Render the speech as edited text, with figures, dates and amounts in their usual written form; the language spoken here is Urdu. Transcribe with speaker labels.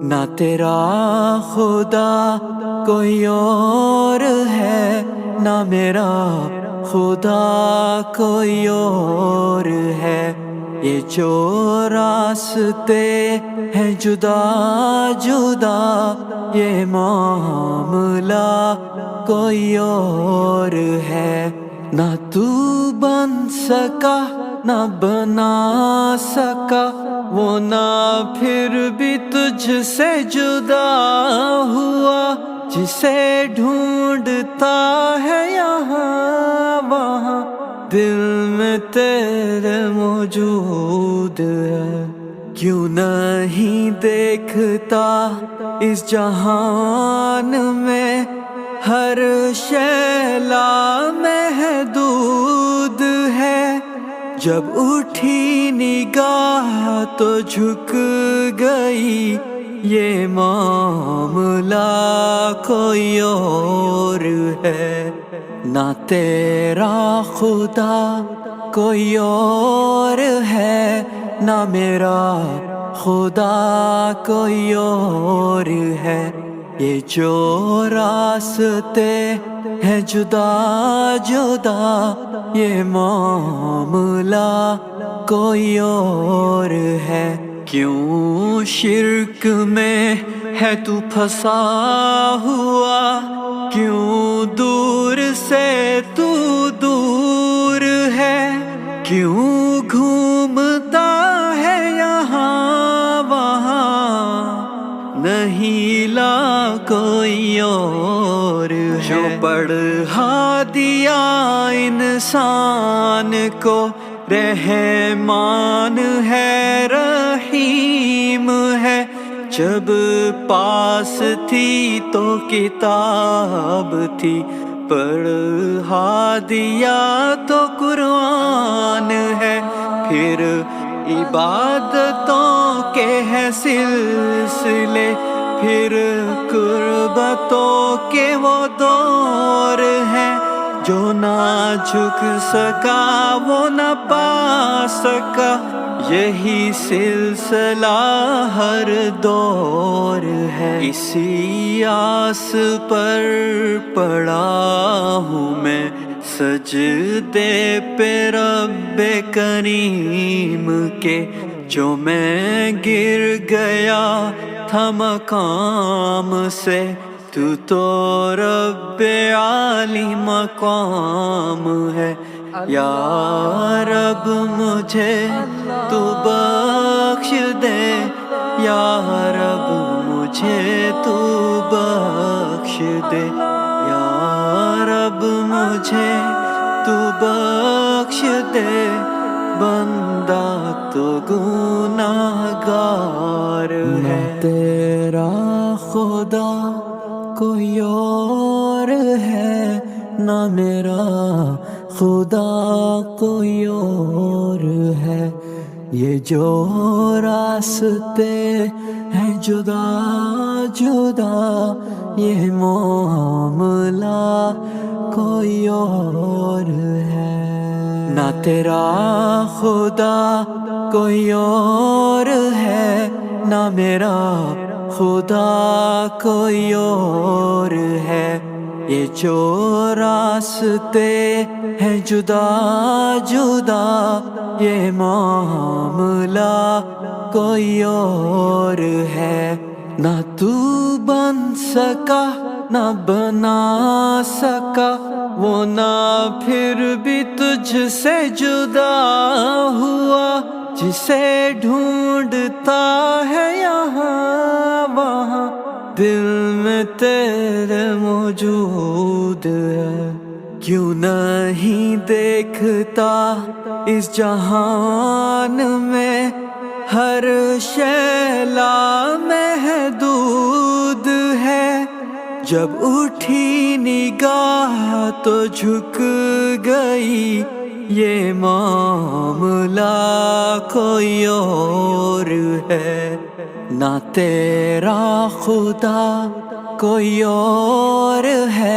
Speaker 1: نہ تیرا خدا کوئی اور ہے، نہ میرا خدا کوئی اور ہے۔ یہ جو راستے ہیں جدا جدا، یہ معاملہ کوئی اور ہے۔ نہ تو بن سکا نہ بنا سکا وہ، نہ پھر بھی تجھ سے جدا ہوا۔ جسے ڈھونڈتا ہے یہاں وہاں، دل میں تیرے موجود ہے۔ کیوں نہیں دیکھتا اس جہان میں ہر شے لامحدود ہے۔ جب اٹھی نگاہ تو جھک گئی، یہ معاملہ کوئی اور ہے۔ نہ تیرا خدا کوئی اور ہے، نہ میرا خدا کوئی اور ہے۔ یہ جو راستے ہیں جدا جدا، یہ معاملہ کوئی اور ہے۔ کیوں شرک میں ہے تو پھنسا ہوا، کیوں دور سے تو دور ہے، کیوں گھومتا ہے یہاں وہاں، نہیں لا کوئی اور ہے۔ جو پڑھا دیا انسان کو رحمان ہے، رحیم ہے۔ جب پاس تھی تو کتاب تھی، پڑھا دیا تو قرآن ہے۔ پھر عبادتوں کے ہیں سلسلے، پھر قربتوں کے وہ دور ہیں۔ جو نہ جھک سکا وہ نہ پا سکا، یہی سلسلہ ہر دور ہے۔ اسی آس پر پڑا ہوں میں سجدے پہ رب کریم کے، جو میں گر گیا تھا مقام سے، تو رب عالی مقام ہے۔ یا رب مجھے تو بخش دے، یا رب مجھے تو بخش دے، یا رب مجھے تو بخش دے، بندہ تو گناہ گار ہے۔ نہ تیرا خدا کوئی اور ہے، نہ میرا خدا کوئی اور ہے۔ یہ جو راستے ہیں جدا جدا، یہ معاملہ کوئی اور ہے۔ نہ تیرا خدا کوئی اور ہے، نہ میرا خدا کوئی اور ہے۔ یہ جو راستے ہیں جدا جدا، یہ معاملہ کوئی اور ہے۔ نہ تو بن سکا نہ بنا سکا وہ، نہ پھر بھی تجھ سے جدا ہوا۔ جسے ڈھونڈتا ہے یہاں وہاں، دل میں تیرے موجود ہے۔ کیوں نہیں دیکھتا اس جہان میں ہر شے لامحدود ہے۔ جب اٹھی نگاہ تو جھک گئی، یہ معاملہ کوئی اور ہے۔ نہ تیرا خدا کوئی اور ہے۔